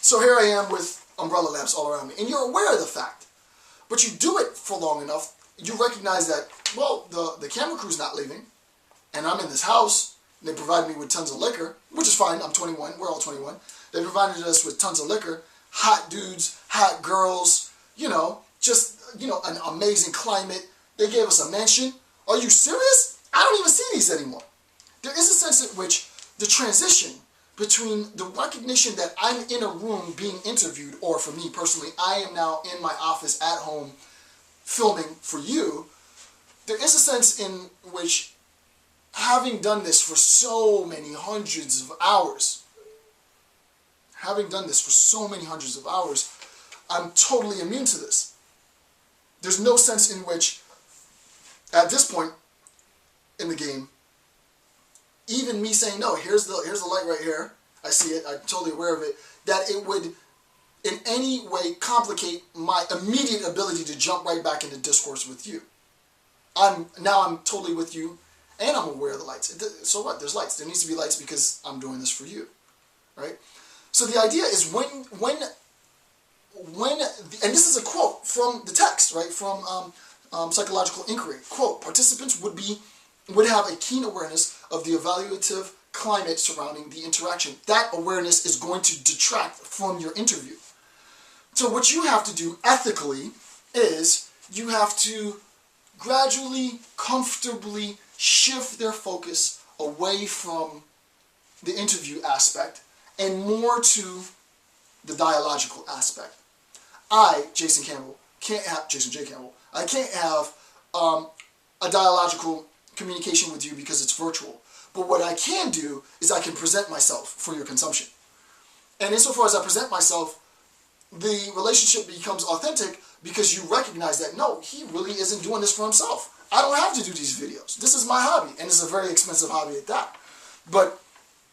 So here I am with umbrella lamps all around me, and you're aware of the fact. But you do it for long enough, you recognize that, well, the camera crew's not leaving, and I'm in this house, and they provide me with tons of liquor, which is fine, I'm 21, we're all 21. They provided us with tons of liquor, hot dudes, hot girls, just, an amazing climate. They gave us a mansion. Are you serious? I don't even see these anymore. There is a sense in which the transition between the recognition that I'm in a room being interviewed, or for me personally, I am now in my office at home filming for you, there is a sense in which, having done this for so many hundreds of hours, I'm totally immune to this. There's no sense in which, at this point in the game, even me saying, no, here's the light right here, I see it, I'm totally aware of it, that it would in any way complicate my immediate ability to jump right back into discourse with you. I'm totally with you, and I'm aware of the lights. So what? There's lights. There needs to be lights because I'm doing this for you, right? So the idea is when and this is a quote from the text, right? From Psychological Inquiry. Quote: participants would have a keen awareness of the evaluative climate surrounding the interaction. That awareness is going to detract from your interview. So what you have to do ethically is you have to gradually, comfortably shift their focus away from the interview aspect and more to the dialogical aspect. I, Jason J. Campbell, I can't have a dialogical communication with you because it's virtual. But what I can do is I can present myself for your consumption. And insofar as I present myself, the relationship becomes authentic because you recognize that, no, he really isn't doing this for himself. I don't have to do these videos. This is my hobby, and it's a very expensive hobby at that. But,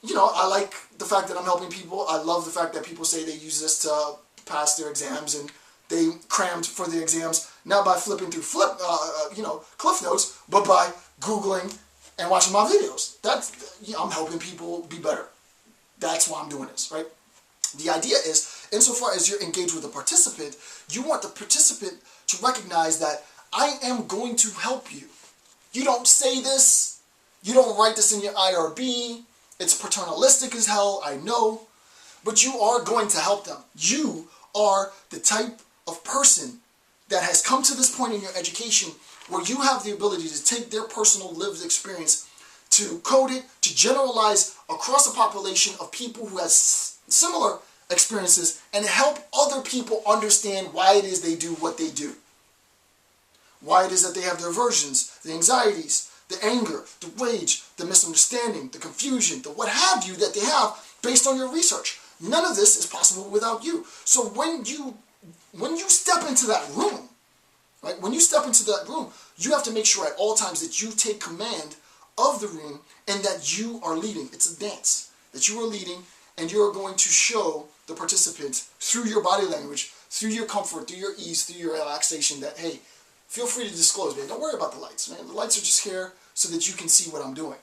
I like the fact that I'm helping people. I love the fact that people say they use this to pass their exams, and they crammed for the exams, not by flipping through Cliff Notes, but by Googling and watching my videos. I'm helping people be better. That's why I'm doing this, right? The idea is, insofar as you're engaged with a participant, you want the participant to recognize that I am going to help you. You don't say this. You don't write this in your IRB. It's paternalistic as hell, I know. But you are going to help them. You are the type of person that has come to this point in your education where you have the ability to take their personal lived experience, to code it, to generalize across a population of people who have similar experiences and help other people understand why it is they do what they do. Why it is that they have their aversions, the anxieties, the anger, the rage, the misunderstanding, the confusion, the what have you that they have based on your research. None of this is possible without you. So when you step into that room, right? When you step into that room, you have to make sure at all times that you take command of the room and that you are leading. It's a dance that you are leading, and you are going to show the participant through your body language, through your comfort, through your ease, through your relaxation that, hey, feel free to disclose, man. Don't worry about the lights, man. The lights are just here so that you can see what I'm doing.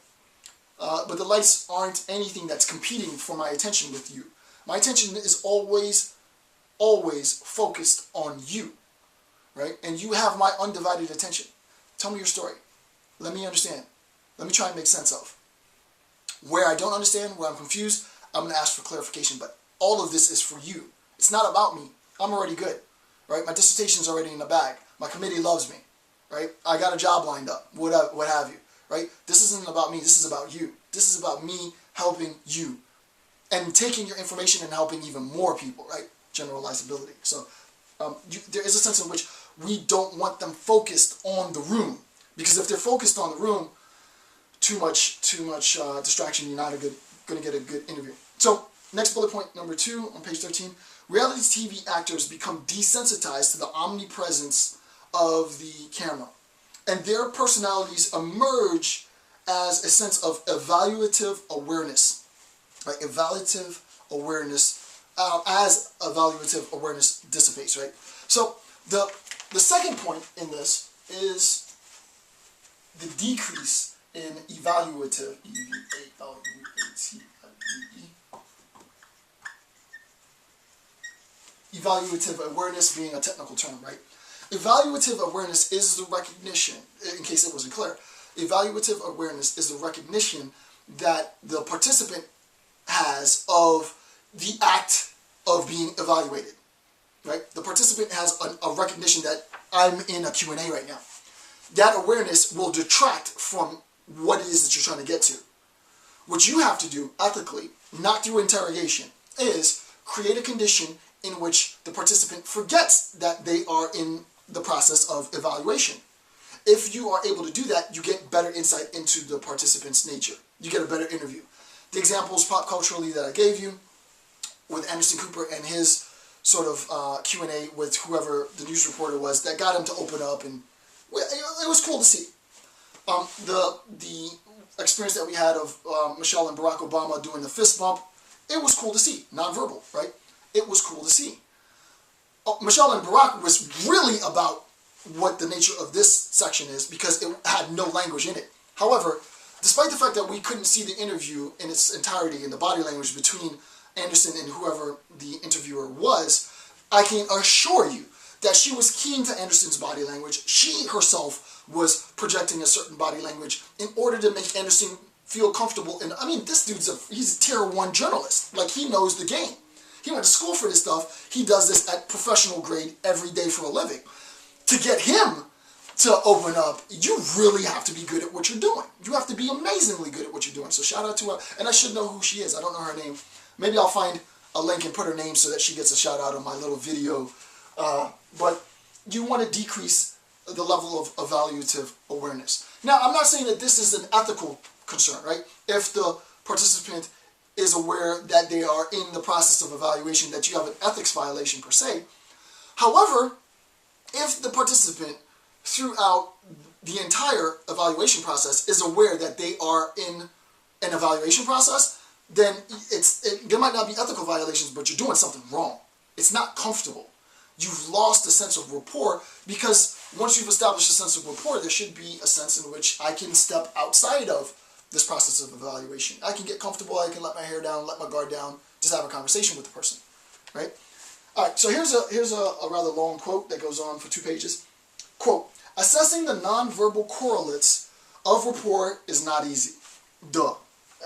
But the lights aren't anything that's competing for my attention with you. My attention is always focused on you, right? And you have my undivided attention. Tell me your story. Let me understand. Let me try and make sense of. Where I don't understand, where I'm confused, I'm going to ask for clarification. But all of this is for you. It's not about me. I'm already good, right? My dissertation is already in the bag. My committee loves me, right? I got a job lined up, what have you, right? This isn't about me. This is about you. This is about me helping you and taking your information and helping even more people, right? Generalizability. So there is a sense in which we don't want them focused on the room, because if they're focused on the room, too much distraction, you're not going to get a good interview. So next bullet point, number 2 on page 13, reality TV actors become desensitized to the omnipresence of the camera, and their personalities emerge as a sense of evaluative awareness, right? Evaluative awareness, as evaluative awareness dissipates, right? So the second point in this is the decrease in evaluative, E-V-A-L-U-A-T-I-V-E, evaluative awareness being a technical term, right? Evaluative awareness is the recognition, in case it wasn't clear, evaluative awareness is the recognition that the participant has of the act of being evaluated, right? The participant has a recognition that I'm in a Q&A right now. That awareness will detract from what it is that you're trying to get to. What you have to do ethically, not through interrogation, is create a condition in which the participant forgets that they are in the process of evaluation. If you are able to do that, you get better insight into the participant's nature. You get a better interview. The examples pop culturally that I gave you with Anderson Cooper and his sort of Q&A with whoever the news reporter was that got him to open up, and it was cool to see. The experience that we had of Michelle and Barack Obama doing the fist bump, it was cool to see. Nonverbal, right? It was cool to see. Michelle and Barack was really about what the nature of this section is because it had no language in it. However, despite the fact that we couldn't see the interview in its entirety in the body language between Anderson and whoever the interviewer was, I can assure you that she was keen to Anderson's body language. She herself was projecting a certain body language in order to make Anderson feel comfortable. And I mean, this dude's he's a tier 1 journalist. Like, he knows the game. He went to school for this stuff. He does this at professional grade every day for a living. To get him to open up, you really have to be good at what you're doing. You have to be amazingly good at what you're doing. So shout out to her. And I should know who she is. I don't know her name. Maybe I'll find a link and put her name so that she gets a shout out on my little video. But you want to decrease the level of evaluative awareness. Now, I'm not saying that this is an ethical concern, right? If the participant is aware that they are in the process of evaluation, that you have an ethics violation per se. However, if the participant throughout the entire evaluation process is aware that they are in an evaluation process, then there might not be ethical violations, but you're doing something wrong. It's not comfortable. You've lost a sense of rapport, because once you've established a sense of rapport, there should be a sense in which I can step outside of this process of evaluation. I can get comfortable, I can let my hair down, let my guard down, just have a conversation with the person, right? All right, so here's a rather long quote that goes on for 2 pages. Quote, assessing the nonverbal correlates of rapport is not easy. Duh.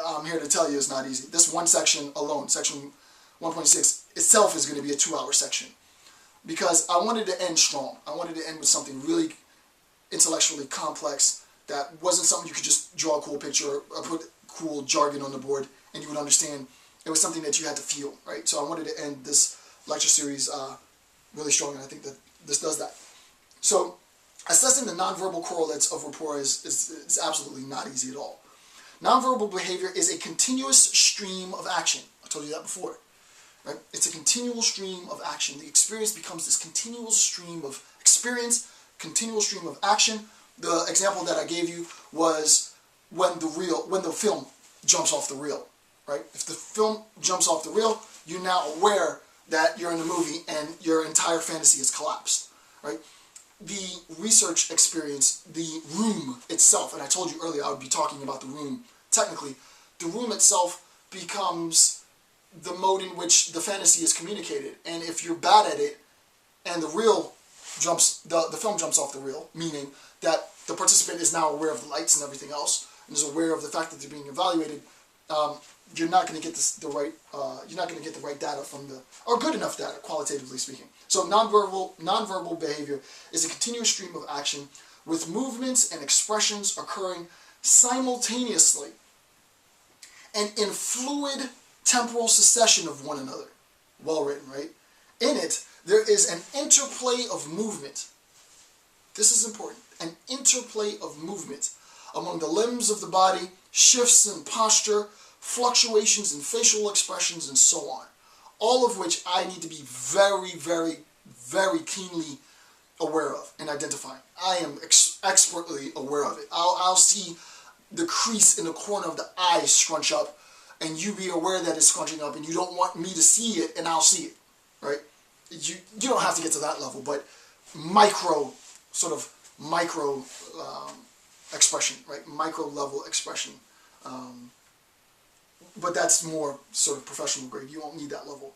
I'm here to tell you it's not easy. This one section alone, section 1.6, itself is going to be a 2-hour section. Because I wanted to end strong. I wanted to end with something really intellectually complex that wasn't something you could just draw a cool picture or put cool jargon on the board and you would understand. It was something that you had to feel, right? So I wanted to end this lecture series really strong, and I think that this does that. So assessing the nonverbal correlates of rapport is absolutely not easy at all. Nonverbal behavior is a continuous stream of action. I told you that before. Right? It's a continual stream of action. The experience becomes this continual stream of experience, continual stream of action. The example that I gave you was when the film jumps off the reel. Right? If the film jumps off the reel, you're now aware that you're in the movie and your entire fantasy has collapsed. Right? The research experience, the room itself, and I told you earlier I would be talking about the room. Technically, the room itself becomes the mode in which the fantasy is communicated. And if you're bad at it, and the film jumps off the reel, meaning that the participant is now aware of the lights and everything else, and is aware of the fact that they're being evaluated, you're not going to get the right data or good enough data, qualitatively speaking. So nonverbal behavior is a continuous stream of action with movements and expressions occurring simultaneously and in fluid temporal succession of one another. Well written, right? In it, there is an interplay of movement. This is important. An interplay of movement among the limbs of the body, shifts in posture, fluctuations in facial expressions, and so on. All of which I need to be very, very, very keenly aware of and identifying. I am expertly aware of it. I'll see the crease in the corner of the eye scrunch up, and you be aware that it's scrunching up, and you don't want me to see it, and I'll see it, right? You don't have to get to that level, but micro expression, right? Micro level expression. But that's more sort of professional grade. You won't need that level.